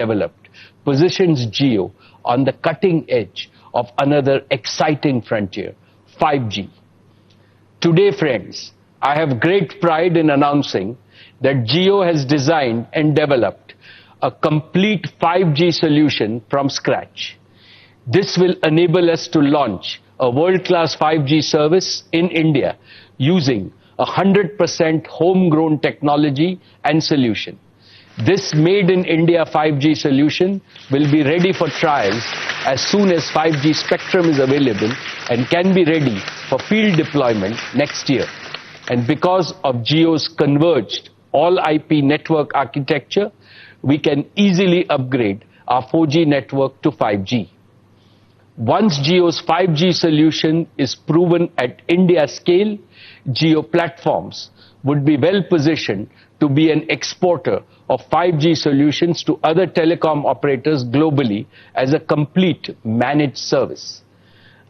developed positions Jio on the cutting edge of another exciting frontier, 5G. Today, friends, I have great pride in announcing that Jio has designed and developed a complete 5G solution from scratch. This will enable us to launch a world-class 5G service in India using 100% homegrown technology and solution. This made in India 5G solution will be ready for trials as soon as 5G spectrum is available and can be ready for field deployment next year. And because of Jio's converged all IP network architecture, we can easily upgrade our 4G network to 5G. Once Jio's 5G solution is proven at India scale, Jio Platforms would be well positioned to be an exporter of 5G solutions to other telecom operators globally as a complete managed service.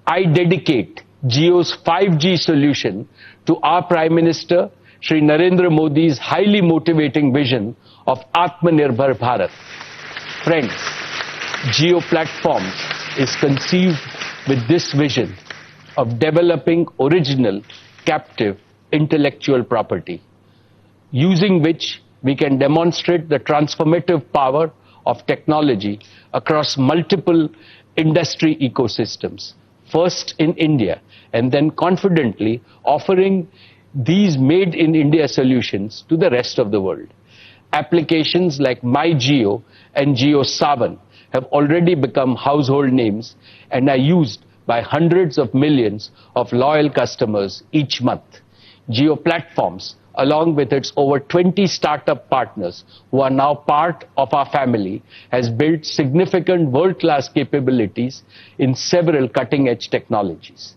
I dedicate Jio's 5G solution to our Prime Minister, Shri Narendra Modi's highly motivating vision of Atmanirbhar Bharat. Friends, Jio Platforms is conceived with this vision of developing original, captive, intellectual property, using which we can demonstrate the transformative power of technology across multiple industry ecosystems, first in India, and then confidently offering these made in India solutions to the rest of the world. Applications like MyJio and JioSavan have already become household names and are used by hundreds of millions of loyal customers each month. Jio Platforms, along with its over 20 startup partners who are now part of our family, has built significant world-class capabilities in several cutting-edge technologies.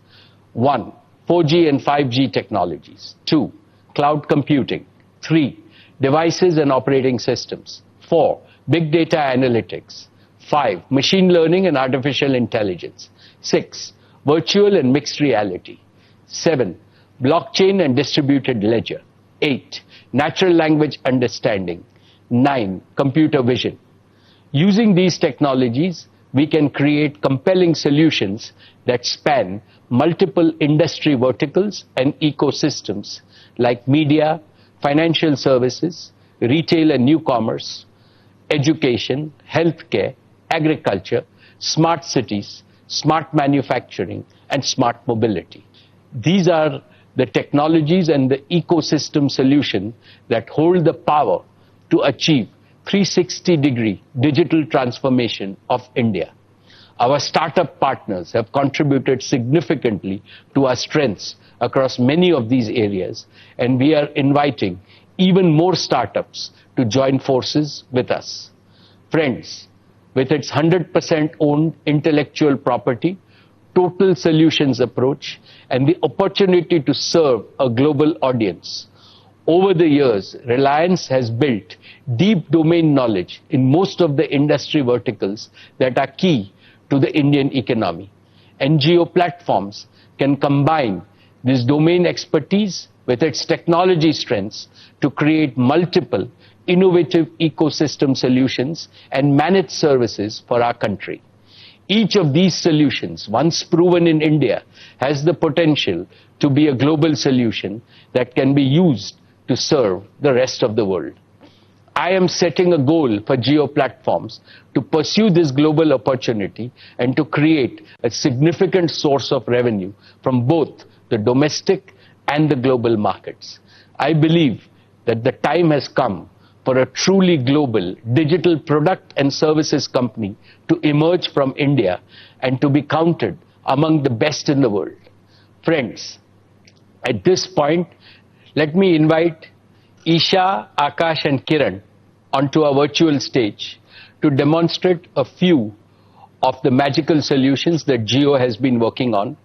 1. 4G and 5G technologies. 2. Cloud computing. 3. Devices and operating systems. 4. Big data analytics. 5. Machine learning and artificial intelligence. 6. Virtual and mixed reality. 7. Blockchain and distributed ledger. 8. Natural language understanding. 9. Computer vision. Using these technologies, we can create compelling solutions that span multiple industry verticals and ecosystems like media, financial services, retail and new commerce, education, healthcare, agriculture, smart cities, smart manufacturing, and smart mobility. These are the technologies and the ecosystem solution that hold the power to achieve 360-degree digital transformation of India. Our startup partners have contributed significantly to our strengths across many of these areas, and we are inviting even more startups to join forces with us. Friends, with its 100% owned intellectual property, total solutions approach, and the opportunity to serve a global audience, over the years, Reliance has built deep domain knowledge in most of the industry verticals that are key to the Indian economy. And Jio Platforms can combine this domain expertise with its technology strengths to create multiple innovative ecosystem solutions and managed services for our country. Each of these solutions, once proven in India, has the potential to be a global solution that can be used to serve the rest of the world. I am setting a goal for Jio Platforms to pursue this global opportunity and to create a significant source of revenue from both the domestic and the global markets. I believe that the time has come for a truly global digital product and services company to emerge from India and to be counted among the best in the world. Friends, at this point, let me invite Isha, Akash and Kiran onto our virtual stage to demonstrate a few of the magical solutions that Jio has been working on.